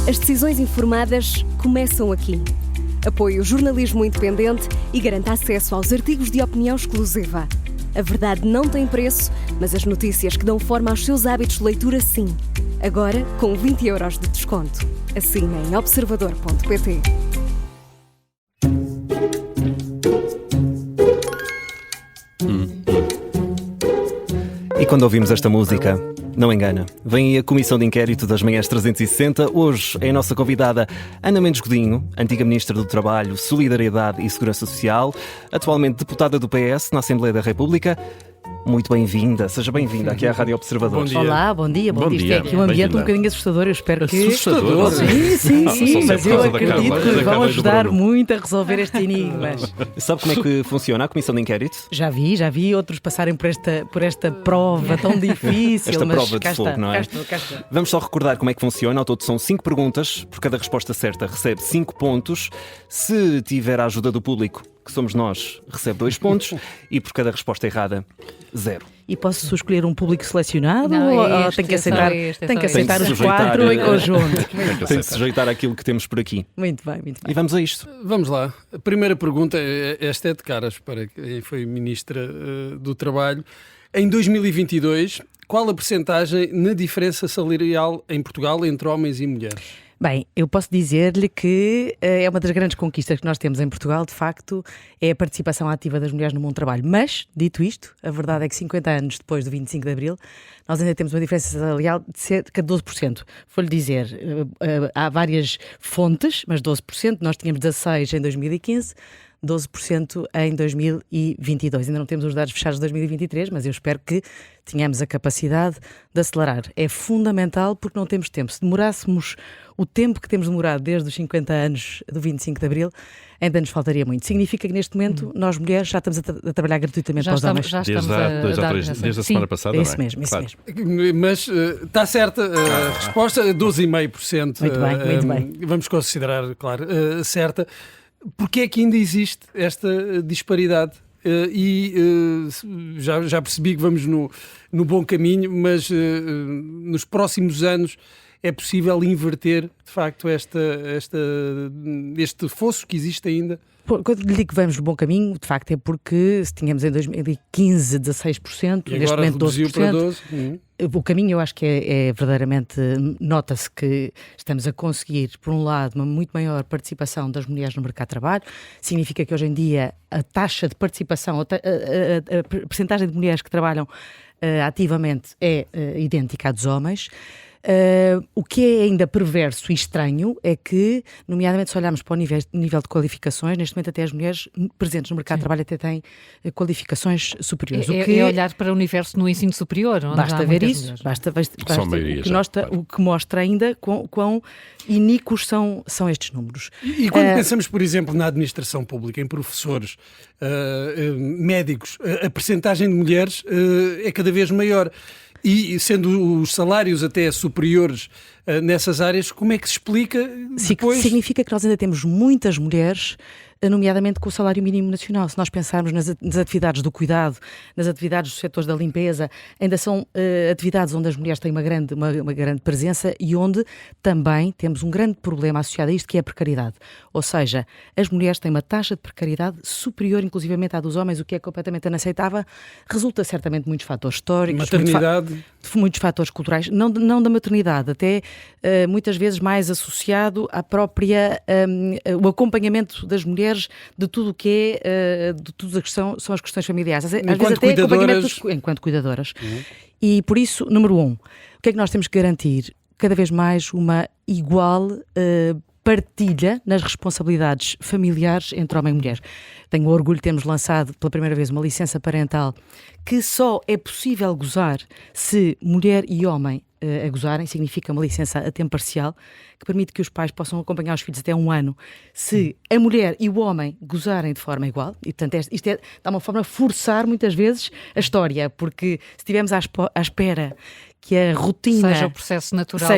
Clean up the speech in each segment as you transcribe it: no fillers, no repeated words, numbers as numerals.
As decisões informadas começam aqui. Apoie o jornalismo independente e garanta acesso aos artigos de opinião exclusiva. A verdade não tem preço, mas as notícias que dão forma aos seus hábitos de leitura, sim. Agora, com 20€ de desconto. Assine em observador.pt. E quando ouvimos esta música, não engana. Vem aí a Comissão de Inquérito das Manhãs 360. Hoje é a nossa convidada Ana Mendes Godinho, antiga Ministra do Trabalho, Solidariedade e Segurança Social, atualmente deputada do PS na Assembleia da República. Muito bem-vinda, seja bem-vinda aqui à Rádio Observador. Bom dia. Olá, bom dia. Isto é aqui um ambiente um bocadinho assustador, eu espero que... Assustador? Sim, mas eu acredito que vão ajudar muito a resolver este enigma. Sabe como é que funciona a Comissão de Inquérito? Já vi outros passarem por esta prova tão difícil. Esta mas prova de cá fogo, está, não é? cá está. Vamos só recordar como é que funciona. Ao todo são 5 perguntas. Por cada resposta certa recebe 5 pontos. Se tiver a ajuda do público, que somos nós, recebe 2 pontos. E por cada resposta errada, 0. E posso escolher um público selecionado Não, ou tenho que aceitar, tenho que aceitar os 4 em conjunto? Tem que se sujeitar àquilo que temos por aqui. Muito bem. E vamos a isto. Vamos lá. A primeira pergunta, esta é de caras para quem foi Ministra do Trabalho. Em 2022, qual a percentagem na diferença salarial em Portugal entre homens e mulheres? Bem, eu posso dizer-lhe que é uma das grandes conquistas que nós temos em Portugal, de facto, é a participação ativa das mulheres no mundo do trabalho. Mas, dito isto, a verdade é que 50 anos depois do 25 de Abril, nós ainda temos uma diferença salarial de cerca de 12%. Vou-lhe dizer, há várias fontes, mas 12%, nós tínhamos 16% em 2015, 12% em 2022. Ainda não temos os dados fechados de 2023, mas eu espero que tenhamos a capacidade de acelerar. É fundamental porque não temos tempo. Se demorássemos o tempo que temos demorado desde os 50 anos do 25 de Abril, ainda nos faltaria muito. Significa que neste momento nós mulheres já estamos a trabalhar gratuitamente para os homens. Desde a semana passada. É isso mesmo, claro. Mas está certa a resposta, 12,5%. Muito bem. Vamos considerar, claro, certa. Porquê é que ainda existe esta disparidade? Já percebi que vamos no bom caminho, mas nos próximos anos é possível inverter, de facto, este fosso que existe ainda? Quando lhe digo que vamos no bom caminho, de facto é porque se tínhamos em 2015 16%, e neste momento 12%. Para 12%. O caminho eu acho que é verdadeiramente, nota-se que estamos a conseguir, por um lado, uma muito maior participação das mulheres no mercado de trabalho. Significa que hoje em dia a taxa de participação, a percentagem de mulheres que trabalham ativamente é idêntica à dos homens. O que é ainda perverso e estranho é que, nomeadamente se olharmos para o nível de qualificações, neste momento até as mulheres presentes no mercado de trabalho até têm qualificações superiores. É olhar para o universo no ensino superior. Onde basta ver isso, o que mostra ainda quão iníquos são estes números. E quando pensamos, por exemplo, na administração pública, em professores, médicos, a percentagem de mulheres é cada vez maior. E sendo os salários até superiores nessas áreas, como é que se explica depois? Significa que nós ainda temos muitas mulheres, nomeadamente com o salário mínimo nacional. Se nós pensarmos nas atividades do cuidado, nas atividades dos setores da limpeza, ainda são atividades onde as mulheres têm uma grande presença e onde também temos um grande problema associado a isto, que é a precariedade. Ou seja, as mulheres têm uma taxa de precariedade superior, inclusivamente à dos homens, o que é completamente inaceitável. Resulta certamente de muitos fatores históricos, maternidade, muitos fatores culturais, não da maternidade, até muitas vezes mais associado à própria o acompanhamento das mulheres de tudo o que é de tudo que são as questões familiares, às vezes até acompanhamento enquanto cuidadoras. E por isso, número 1, o que é que nós temos que garantir? Cada vez mais uma igual partilha nas responsabilidades familiares entre homem e mulher. Tenho o orgulho de termos lançado pela primeira vez uma licença parental que só é possível gozar se mulher e homem a gozarem. Significa uma licença a tempo parcial que permite que os pais possam acompanhar os filhos até 1 ano se a mulher e o homem gozarem de forma igual. E, portanto, isto dá uma forma de forçar muitas vezes a história, porque se estivermos à espera que a rotina seja o processo natural,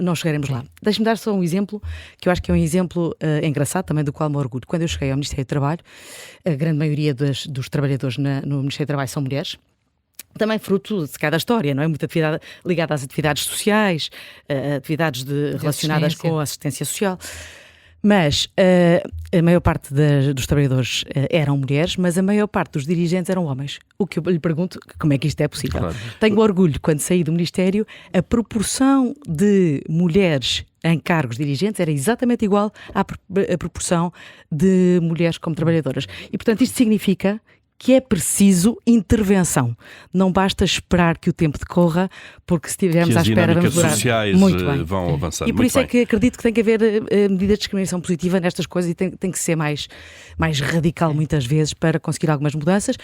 não chegaremos lá. Deixe-me dar só um exemplo, que eu acho que é um exemplo engraçado, também do qual me orgulho. Quando eu cheguei ao Ministério do Trabalho, a grande maioria dos trabalhadores no Ministério do Trabalho são mulheres. também fruto de cada história, não é? Muita atividade ligada às atividades sociais, atividades relacionadas com a assistência social. Mas a maior parte dos trabalhadores eram mulheres, mas a maior parte dos dirigentes eram homens. O que eu lhe pergunto, como é que isto é possível? Claro. Tenho orgulho, quando saí do Ministério, a proporção de mulheres em cargos dirigentes era exatamente igual à proporção de mulheres como trabalhadoras. E, portanto, isto significa que é preciso intervenção. Não basta esperar que o tempo decorra, porque se estivermos à espera vamos durar sociais muito bem. Vão avançando. E por isso é que acredito que tem que haver medidas de discriminação positiva nestas coisas e tem que ser mais radical muitas vezes para conseguir algumas mudanças.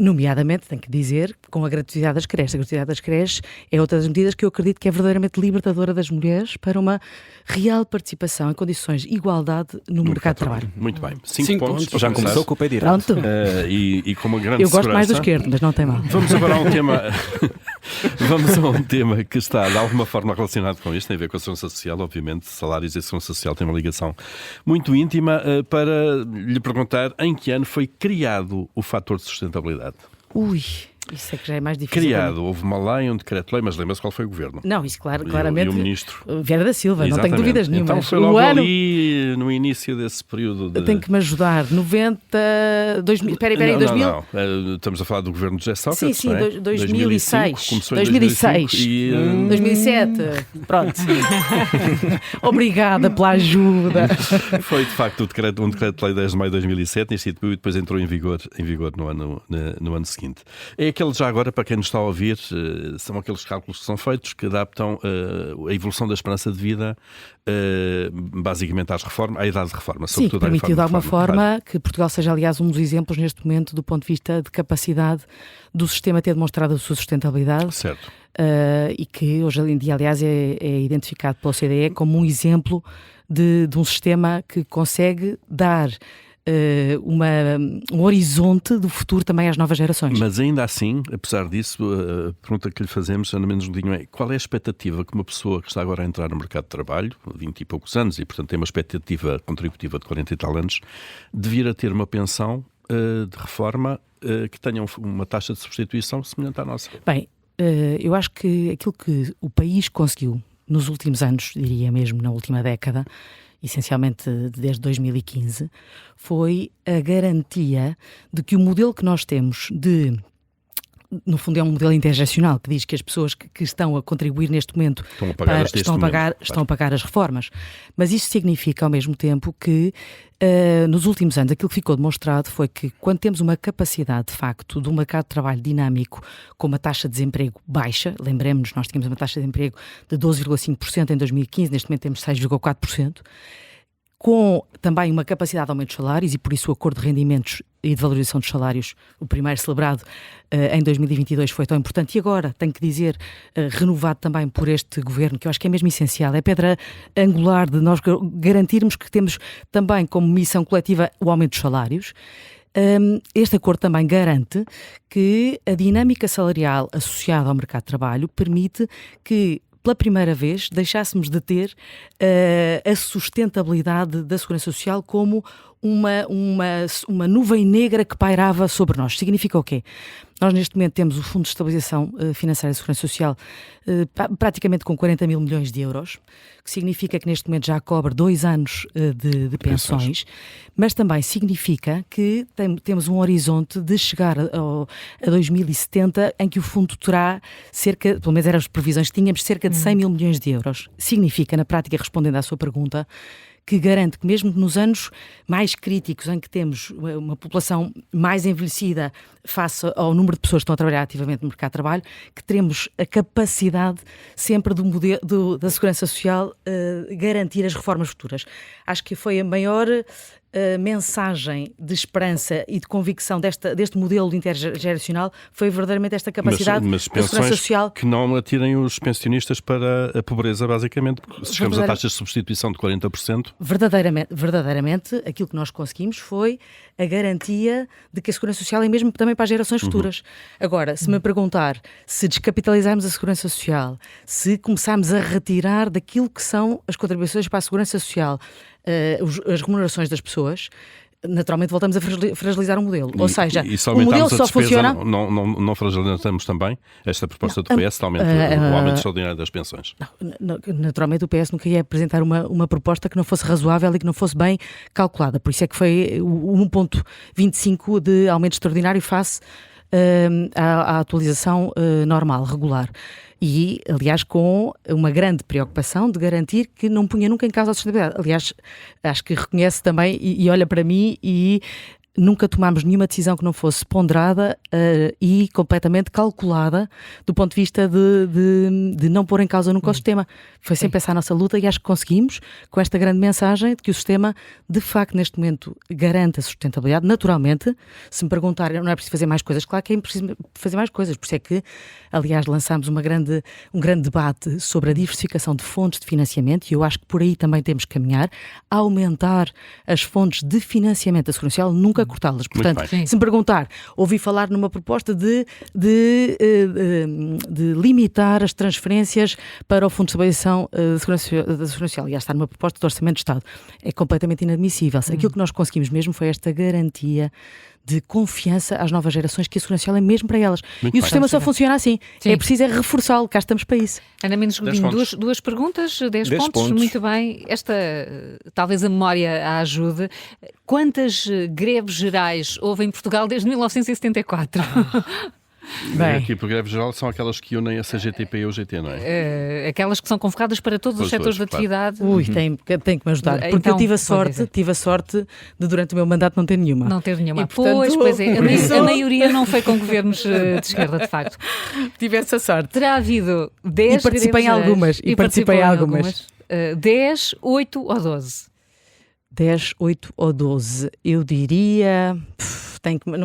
Nomeadamente, tenho que dizer, com a gratuidade das creches. A gratuidade das creches é outra das medidas que eu acredito que é verdadeiramente libertadora das mulheres para uma real participação em condições de igualdade no mercado de trabalho. Muito bem. 5 pontos. Já começou com o pé direito. Pronto. E com uma grande Eu gosto segurança. mais do esquerdo, mas não tem mal. Vamos agora a um tema... Vamos a um tema que está de alguma forma relacionado com isto, tem a ver com a segurança social, obviamente. Salários e segurança social têm uma ligação muito íntima, para lhe perguntar em que ano foi criado o fator de sustentabilidade. Ui, isso é que já é mais difícil. Criado, houve uma lei, um decreto-lei, mas lembra-se qual foi o governo? Não, isso claramente. E o ministro. Vieira da Silva, Exatamente. Não tenho dúvidas nenhuma. Então foi logo ali no início desse período de... Tem que me ajudar. 2000. Espera aí, 2000? Não. Estamos a falar do governo de José Sócrates, sim, não é? 2006. Começou 2006. Em 2007. Pronto. Obrigada pela ajuda. Foi, de facto, um decreto-lei 10 de maio de 2007, instituiu e depois entrou em vigor no ano seguinte. É aquele, já agora, para quem nos está a ouvir, são aqueles cálculos que são feitos que adaptam a evolução da esperança de vida basicamente à idade de reforma. Sim, que permitiu de alguma forma que Portugal seja, aliás, um dos exemplos neste momento do ponto de vista de capacidade do sistema ter demonstrado a sua sustentabilidade. Certo. E que hoje em dia, aliás, é identificado pela OCDE como um exemplo de um sistema que consegue dar um horizonte do futuro também às novas gerações. Mas ainda assim, apesar disso, a pergunta que lhe fazemos, Ana Mendes Godinho, é qual é a expectativa que uma pessoa que está agora a entrar no mercado de trabalho, 20 e poucos anos, e portanto tem uma expectativa contributiva de 40 e tal anos, de vir a ter uma pensão de reforma que tenha uma taxa de substituição semelhante à nossa? Bem, eu acho que aquilo que o país conseguiu nos últimos anos, diria mesmo na última década, essencialmente desde 2015, foi a garantia de que o modelo que nós temos no fundo é um modelo intergeracional que diz que as pessoas que estão a contribuir neste momento estão a pagar as reformas. Mas isso significa ao mesmo tempo que nos últimos anos aquilo que ficou demonstrado foi que quando temos uma capacidade de facto de um mercado de trabalho dinâmico com uma taxa de desemprego baixa, lembremos-nos, nós tínhamos uma taxa de desemprego de 12,5% em 2015, neste momento temos 6,4%, com também uma capacidade de aumento dos salários e por isso o acordo de rendimentos e de valorização dos salários, o primeiro celebrado em 2022 foi tão importante e agora, tenho que dizer, renovado também por este governo, que eu acho que é mesmo essencial, é pedra angular de nós garantirmos que temos também como missão coletiva o aumento dos salários. Este acordo também garante que a dinâmica salarial associada ao mercado de trabalho permite que pela primeira vez deixássemos de ter a sustentabilidade da Segurança Social como uma nuvem negra que pairava sobre nós. Significa o quê? Nós neste momento temos o Fundo de Estabilização Financeira da Segurança Social praticamente com 40 mil milhões de euros, que significa que neste momento já cobre 2 anos de pensões, mas também significa que temos um horizonte de chegar a 2070 em que o fundo terá cerca, pelo menos eram as previsões que tínhamos, cerca de 100 mil milhões de euros. Significa, na prática, respondendo à sua pergunta, que garante que mesmo nos anos mais críticos em que temos uma população mais envelhecida face ao número de pessoas que estão a trabalhar ativamente no mercado de trabalho, que teremos a capacidade sempre do modelo da Segurança Social garantir as reformas futuras. Acho que foi a maior mensagem de esperança e de convicção deste modelo intergeracional foi verdadeiramente esta capacidade mas da Segurança Social. Que não atirem os pensionistas para a pobreza, basicamente, porque se chegamos a taxas de substituição de 40%... Verdadeiramente, aquilo que nós conseguimos foi a garantia de que a Segurança Social é mesmo também para as gerações futuras. Agora, se me perguntar se descapitalizarmos a Segurança Social, se começarmos a retirar daquilo que são as contribuições para a Segurança Social, as remunerações das pessoas, naturalmente voltamos a fragilizar o modelo. Ou seja, e se o modelo aumentarmos a só despesa, funciona... não fragilizamos também esta proposta do PS de o aumento extraordinário das pensões? Naturalmente o PS nunca ia apresentar uma proposta que não fosse razoável e que não fosse bem calculada. Por isso é que foi o 1,25 de aumento extraordinário face à atualização normal, regular. E, aliás, com uma grande preocupação de garantir que não punha nunca em causa a sustentabilidade. Aliás, acho que reconhece também e olha para mim e nunca tomámos nenhuma decisão que não fosse ponderada e completamente calculada do ponto de vista de não pôr em causa nunca o sistema. Foi sempre essa a nossa luta e acho que conseguimos, com esta grande mensagem de que o sistema, de facto, neste momento, garante a sustentabilidade. Naturalmente, se me perguntarem, não é preciso fazer mais coisas, claro que é preciso fazer mais coisas. Por isso é que, aliás, lançámos um grande debate sobre a diversificação de fontes de financiamento e eu acho que por aí também temos que caminhar, a aumentar as fontes de financiamento da Segurança Social, nunca cortá-las. Portanto, se me perguntar, ouvi falar numa proposta de limitar as transferências para o Fundo de Estabilização da Segurança Social. E está numa proposta de Orçamento de Estado. É completamente inadmissível. Aquilo que nós conseguimos mesmo foi esta garantia de confiança às novas gerações que a Segurança Social é mesmo para elas. Muito e o bem. sistema só funciona assim. Sim. É preciso reforçá-lo. Cá estamos para isso. Ana Mendes Godinho, duas perguntas, 10 pontos. Muito bem. Esta, talvez a memória a ajude. Quantas greves gerais houve em Portugal desde 1974? Bem, aqui, por greve geral, são aquelas que unem a CGTP e o UGT, não é? Aquelas que são convocadas para todos os setores de atividade. Claro. Ui, tem que me ajudar. Porque então, eu tive a sorte de, durante o meu mandato, não ter nenhuma. Não ter nenhuma. E, portanto, pois é. A maioria não foi com governos de esquerda, de facto. Tive essa sorte. Terá havido 10 e participei em algumas. E participei em algumas. 10, 8 ou 12? 10, 8 ou 12. Eu diria...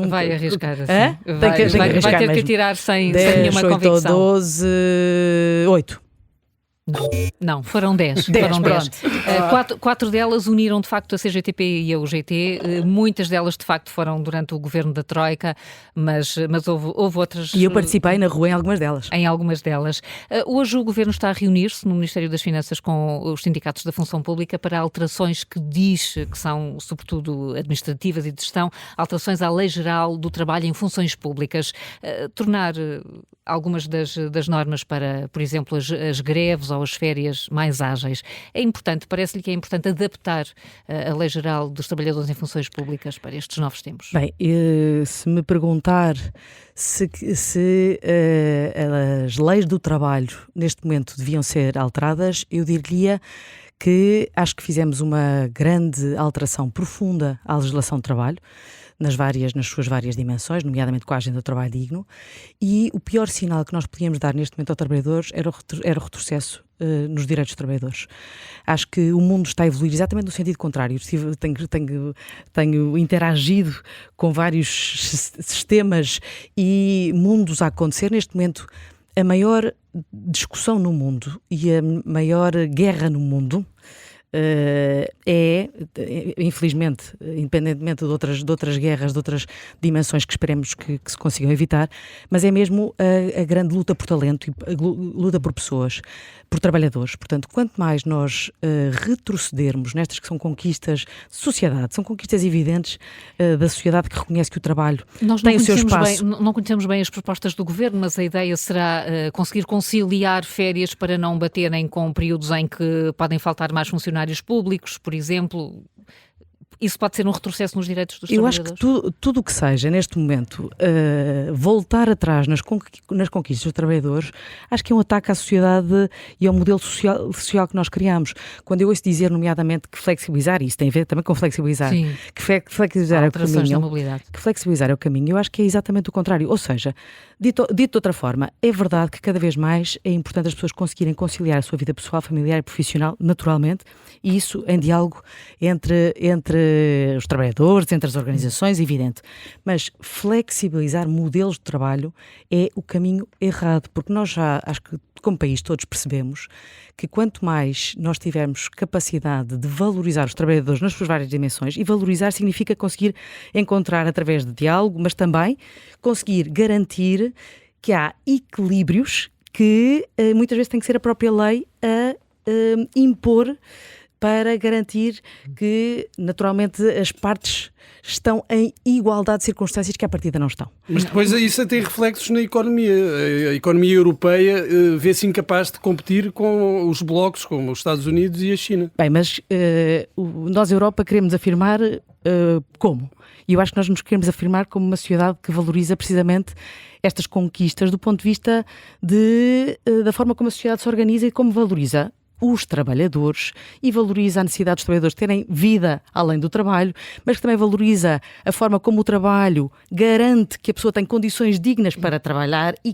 Vai arriscar assim. Vai ter que tirar sem 10, nenhuma 8 convicção. Ou 12, 8. Não, foram 10. Foram 10. Quatro delas uniram de facto a CGTP e a UGT. Muitas delas de facto foram durante o governo da Troika, mas houve outras. E eu participei na rua em algumas delas. Em algumas delas. Hoje o governo está a reunir-se no Ministério das Finanças com os sindicatos da função pública para alterações que diz que são sobretudo administrativas e de gestão, alterações à Lei Geral do Trabalho em Funções Públicas, tornar algumas das normas para, por exemplo, as greves ou as férias mais ágeis. É importante, parece-lhe que é importante adaptar a Lei Geral dos Trabalhadores em Funções Públicas para estes novos tempos? Bem, se me perguntar se as leis do trabalho neste momento deviam ser alteradas, eu diria que acho que fizemos uma grande alteração profunda à legislação do trabalho, nas suas várias dimensões, nomeadamente com a agenda do trabalho digno, e o pior sinal que nós podíamos dar neste momento aos trabalhadores era o retrocesso nos direitos dos trabalhadores. Acho que o mundo está a evoluir exatamente no sentido contrário. Tenho interagido com vários sistemas e mundos a acontecer. Neste momento, a maior discussão no mundo e a maior guerra no mundo infelizmente, independentemente de outras guerras, de outras dimensões que esperemos que se consigam evitar, mas é mesmo a grande luta por talento e a luta por pessoas, por trabalhadores. Portanto, quanto mais nós retrocedermos nestas que são conquistas de sociedade, são conquistas evidentes da sociedade que reconhece que o trabalho tem o seu espaço. Não conhecemos bem as propostas do Governo, mas a ideia será conseguir conciliar férias para não baterem com períodos em que podem faltar mais funcionários públicos, por exemplo. Isso pode ser um retrocesso nos direitos dos trabalhadores? Eu acho que tudo o que seja, neste momento, voltar atrás nas conquistas dos trabalhadores, acho que é um ataque à sociedade e ao modelo social que nós criamos. Quando eu ouço dizer, nomeadamente, que flexibilizar, isso tem a ver também com flexibilizar, que flexibilizar é o caminho, que flexibilizar é o caminho, eu acho que é exatamente o contrário. Ou seja, dito de outra forma, é verdade que cada vez mais é importante as pessoas conseguirem conciliar a sua vida pessoal, familiar e profissional, naturalmente, e isso em diálogo entre os trabalhadores, entre as organizações, evidente. Mas flexibilizar modelos de trabalho é o caminho errado, porque nós já, acho que como país todos percebemos que quanto mais nós tivermos capacidade de valorizar os trabalhadores nas suas várias dimensões, e valorizar significa conseguir encontrar através de diálogo, mas também conseguir garantir que há equilíbrios que muitas vezes tem que ser a própria lei a impor para garantir que, naturalmente, as partes estão em igualdade de circunstâncias que à partida não estão. Mas depois isso tem reflexos na economia. A economia europeia vê-se incapaz de competir com os blocos, como os Estados Unidos e a China. Bem, mas nós, Europa, queremos afirmar como? E eu acho que nós nos queremos afirmar como uma sociedade que valoriza precisamente estas conquistas do ponto de vista da forma como a sociedade se organiza e como valoriza os trabalhadores e valoriza a necessidade dos trabalhadores terem vida além do trabalho, mas que também valoriza a forma como o trabalho garante que a pessoa tem condições dignas para trabalhar e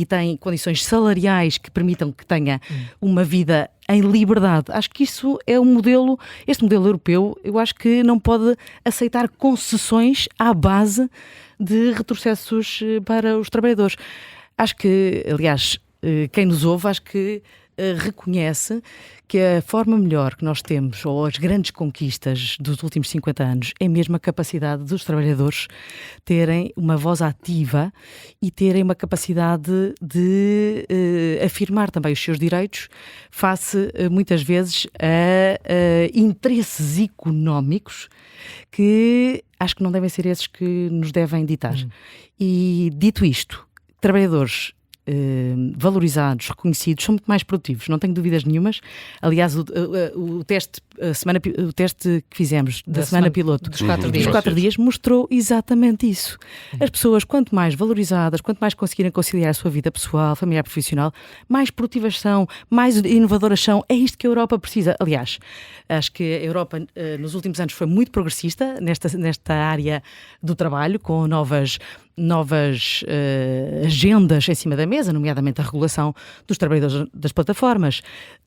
tem condições salariais que permitam que tenha uma vida em liberdade. Acho que isso é este modelo europeu, eu acho que não pode aceitar concessões à base de retrocessos para os trabalhadores. Acho que, aliás, quem nos ouve, acho que reconhece que a forma melhor que nós temos, ou as grandes conquistas dos últimos 50 anos, é mesmo a capacidade dos trabalhadores terem uma voz ativa e terem uma capacidade de afirmar também os seus direitos face, muitas vezes, a interesses económicos que acho que não devem ser esses que nos devem ditar. E, dito isto, trabalhadores valorizados, reconhecidos, são muito mais produtivos, não tenho dúvidas nenhumas. Aliás, o teste que fizemos da semana piloto dos 4 dias mostrou exatamente isso. As pessoas, quanto mais valorizadas, quanto mais conseguirem conciliar a sua vida pessoal, familiar, profissional, mais produtivas são, mais inovadoras são. É isto que a Europa precisa. Aliás, acho que a Europa nos últimos anos foi muito progressista nesta área do trabalho, com novas agendas em cima da mesa, nomeadamente a regulação dos trabalhadores das plataformas,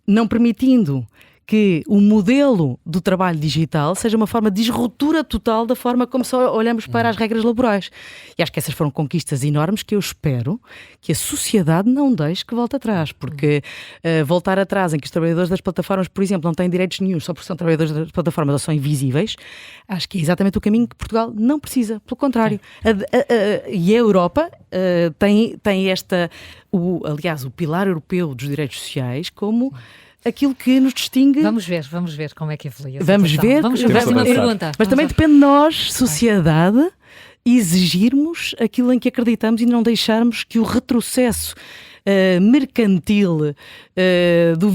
não permitindo que o modelo do trabalho digital seja uma forma de disruptura total da forma como só olhamos para as regras laborais. E acho que essas foram conquistas enormes que eu espero que a sociedade não deixe que volte atrás, porque voltar atrás em que os trabalhadores das plataformas, por exemplo, não têm direitos nenhum só porque são trabalhadores das plataformas ou são invisíveis, acho que é exatamente o caminho que Portugal não precisa. Pelo contrário. E a Europa tem aliás, o pilar europeu dos direitos sociais como aquilo que nos distingue. Vamos ver como é que evolui. Vamos ver. Vamos fazer uma pergunta. Mas também depende de nós, sociedade, exigirmos aquilo em que acreditamos e não deixarmos que o retrocesso mercantil do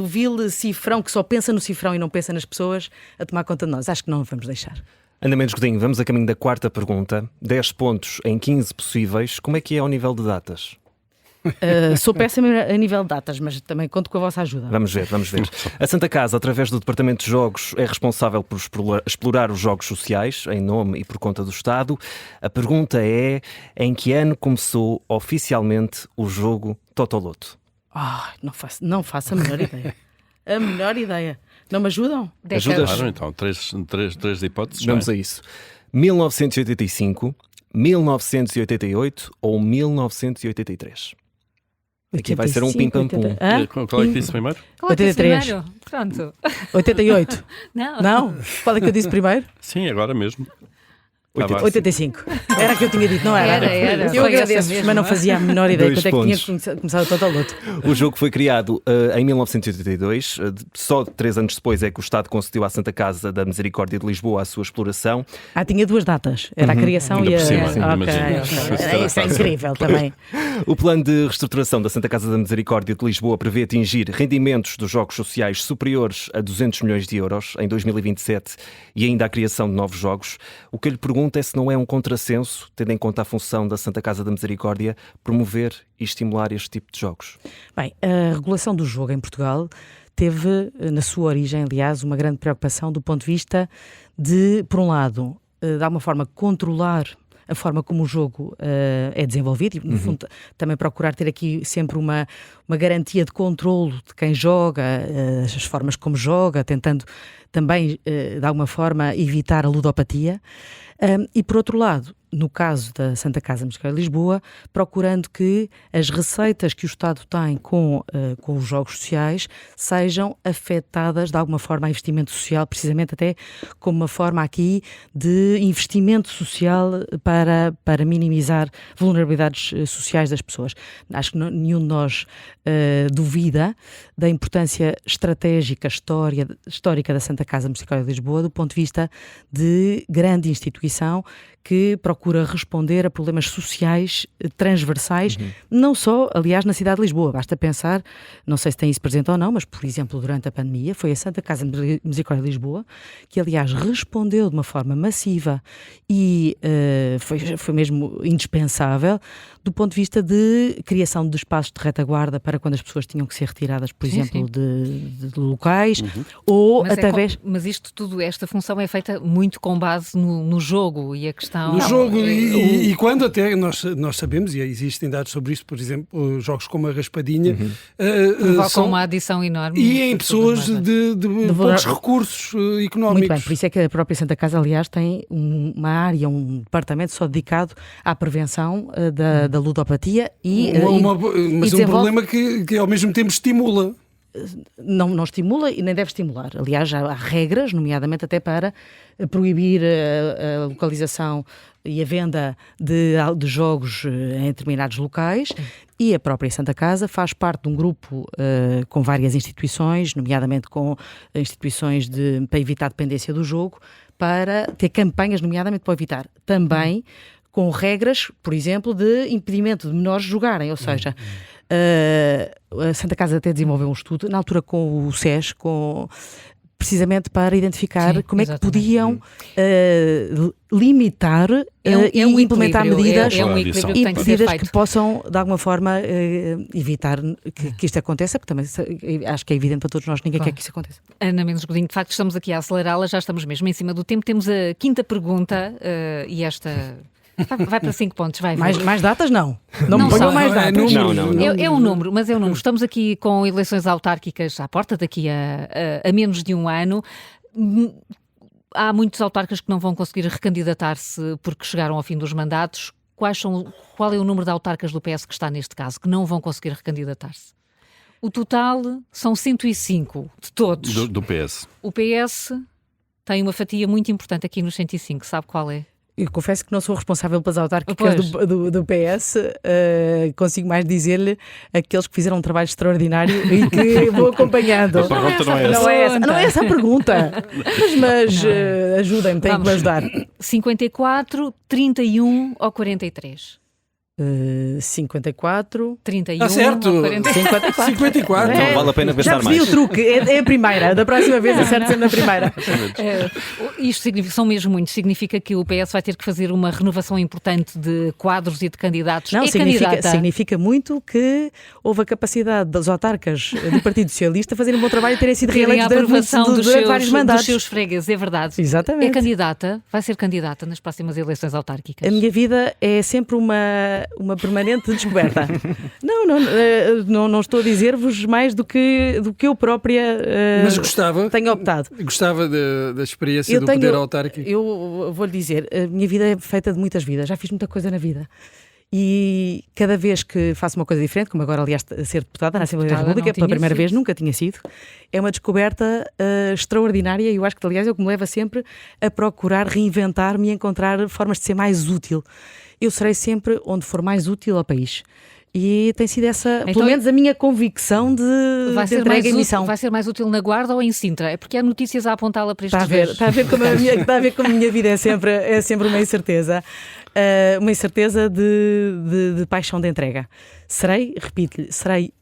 vil cifrão que só pensa no cifrão e não pensa nas pessoas a tomar conta de nós. Acho que não vamos deixar. Ana Mendes Godinho, vamos a caminho da quarta pergunta. 10 pontos em 15 possíveis. Como é que é ao nível de datas? Sou péssima a nível de datas, mas também conto com a vossa ajuda. Vamos ver. A Santa Casa, através do Departamento de Jogos, é responsável por explorar os jogos sociais, em nome e por conta do Estado. A pergunta é: em que ano começou oficialmente o jogo Totoloto? Não faço a menor ideia. A menor ideia. Não me ajudam? Ajudas? Claro, então, três hipóteses. Vamos a isso. 1985, 1988 ou 1983? Aqui vai ser um pim-pam-pum. Qual é que disse primeiro? 83. Pronto. 88. Não. Qual é que eu disse primeiro? Sim, agora mesmo. 85. Era que eu tinha dito, não era? Era. Eu agradeço, mas não fazia a menor ideia 2 quando é que tinha pontos. começado o Totoloto. O jogo foi criado em 1982. Só 3 anos depois é que o Estado concedeu à Santa Casa da Misericórdia de Lisboa a sua exploração. Tinha 2 datas. Era a criação Ainda e a... por cima, Ok. imagino. Isso é incrível também. O plano de reestruturação da Santa Casa da Misericórdia de Lisboa prevê atingir rendimentos dos jogos sociais superiores a 200 milhões de euros em 2027 e ainda a criação de novos jogos. O que eu lhe pergunto é se não é um contrassenso, tendo em conta a função da Santa Casa da Misericórdia, promover e estimular este tipo de jogos. Bem, a regulação do jogo em Portugal teve, na sua origem, aliás, uma grande preocupação do ponto de vista de, por um lado, de alguma forma controlar a forma como o jogo é desenvolvido e, no fundo, também procurar ter aqui sempre uma garantia de controlo de quem joga, as formas como joga, tentando também, de alguma forma, evitar a ludopatia. E, por outro lado, no caso da Santa Casa Misericórdia de Lisboa, procurando que as receitas que o Estado tem com os jogos sociais sejam afetadas de alguma forma a investimento social, precisamente até como uma forma aqui de investimento social para minimizar vulnerabilidades sociais das pessoas. Acho que nenhum de nós duvida da importância estratégica, histórica da Santa Casa Missericórdia de Lisboa, do ponto de vista de grande instituição que procura responder a problemas sociais transversais, não só, aliás, na cidade de Lisboa. Basta pensar, não sei se tem isso presente ou não, mas, por exemplo, durante a pandemia, foi a Santa Casa Missericórdia de Lisboa que, aliás, respondeu de uma forma massiva e foi mesmo indispensável do ponto de vista de criação de espaços de retaguarda para quando as pessoas tinham que ser retiradas, por exemplo, de locais, ou mas através... Mas isto tudo, esta função é feita muito com base no jogo e a questão... No jogo, e quando até nós sabemos, e existem dados sobre isto, por exemplo, jogos como a Raspadinha, provocam uma adição enorme. E em pessoas de poucos recursos económicos. Muito bem, por isso é que a própria Santa Casa, aliás, tem uma área, um departamento só dedicado à prevenção da ludopatia mas um problema que ao mesmo tempo estimula. Não estimula e nem deve estimular. Aliás, há regras, nomeadamente até para proibir a localização e a venda de jogos em determinados locais, e a própria Santa Casa faz parte de um grupo com várias instituições, nomeadamente com instituições para evitar a dependência do jogo, para ter campanhas, nomeadamente para evitar também com regras, por exemplo, de impedimento de menores jogarem, ou seja... a Santa Casa até desenvolveu um estudo, na altura com o SES, precisamente para identificar como é que podiam limitar e implementar medidas, que possam, de alguma forma, evitar que isto aconteça, porque também acho que é evidente para todos nós, ninguém quer que isso aconteça. Ana Mendes Godinho, de facto estamos aqui a acelerá-la, já estamos mesmo em cima do tempo. Temos a quinta pergunta e esta... Vai para 5 pontos, vai. Mais datas, não. Não me ponham mais datas. É um número, mas é um número. Estamos aqui com eleições autárquicas à porta daqui a menos de um ano. Há muitos autarcas que não vão conseguir recandidatar-se porque chegaram ao fim dos mandatos. Qual é o número de autarcas do PS que está neste caso, que não vão conseguir recandidatar-se? O total são 105 de todos. Do PS. O PS tem uma fatia muito importante aqui nos 105, sabe qual é? Eu confesso que não sou responsável pelas autárquicas do PS, consigo mais dizer-lhe aqueles que fizeram um trabalho extraordinário e que vou acompanhando. A pergunta não é essa a pergunta, mas ajudem-me, têm que me ajudar. 54, 31 ou 43? 54, 31, certo. 54. Não vale a pena pensar mais. Já percebi o truque, é a primeira, da próxima vez acerto sempre na primeira. Isto são mesmo muitos, significa que o PS vai ter que fazer uma renovação importante de quadros e de candidatos. Não, significa muito que houve a capacidade das autarcas do Partido Socialista fazerem um bom trabalho e terem sido reeleitos durante vários mandatos. Dos seus fregueses, é verdade. Exatamente. Vai ser candidata nas próximas eleições autárquicas. A minha vida é sempre uma permanente descoberta. Não estou a dizer-vos mais do que eu própria tenho optado. Gostava da experiência do poder autárquico. Eu vou-lhe dizer, a minha vida é feita de muitas vidas, já fiz muita coisa na vida. E cada vez que faço uma coisa diferente, como agora, aliás, ser deputada na Assembleia da República, pela primeira vez, nunca tinha sido, é uma descoberta extraordinária, e eu acho que, aliás, é o que me leva sempre a procurar reinventar-me e encontrar formas de ser mais útil. Eu serei sempre onde for mais útil ao país. E tem sido essa, pelo menos, a minha convicção de entrega e missão. Vai ser mais útil na Guarda ou em Sintra? É porque há notícias a apontá-la para estes dois. Está a ver como a minha vida é sempre uma incerteza. Uma incerteza de paixão de entrega. Repito-lhe, serei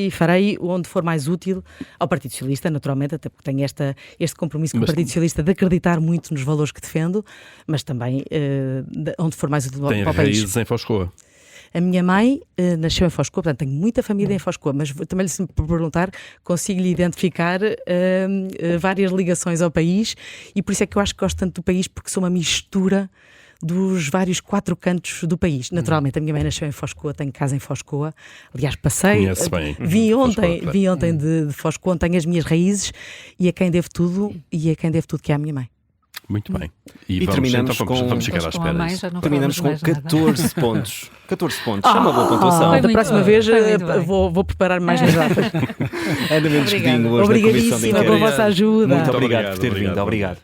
e farei onde for mais útil ao Partido Socialista, naturalmente, até porque tenho este compromisso com o Partido Socialista de acreditar muito nos valores que defendo, mas também onde for mais útil ao país. Tem raízes em Foscoa. A minha mãe nasceu em Foscoa, portanto tenho muita família em Foscoa, mas também, se me perguntar, consigo-lhe identificar várias ligações ao país, e por isso é que eu acho que gosto tanto do país, porque sou uma mistura dos vários 4 cantos do país. Naturalmente, a minha mãe nasceu em Foscoa, tenho casa em Foscoa. Aliás, passei, vi ontem de Foscoa, onde tenho as minhas raízes, e a quem devo tudo, que é a minha mãe. Muito bem. E terminamos vamos chegar à espera. Terminamos com 14 pontos. 14 pontos. É uma boa pontuação. Da próxima vez vou preparar mais nas datas. Ana Mendes Godinho, hoje na Comissão de Inquérito. Obrigadíssima pela vossa ajuda. Muito obrigado por ter vindo. Obrigado.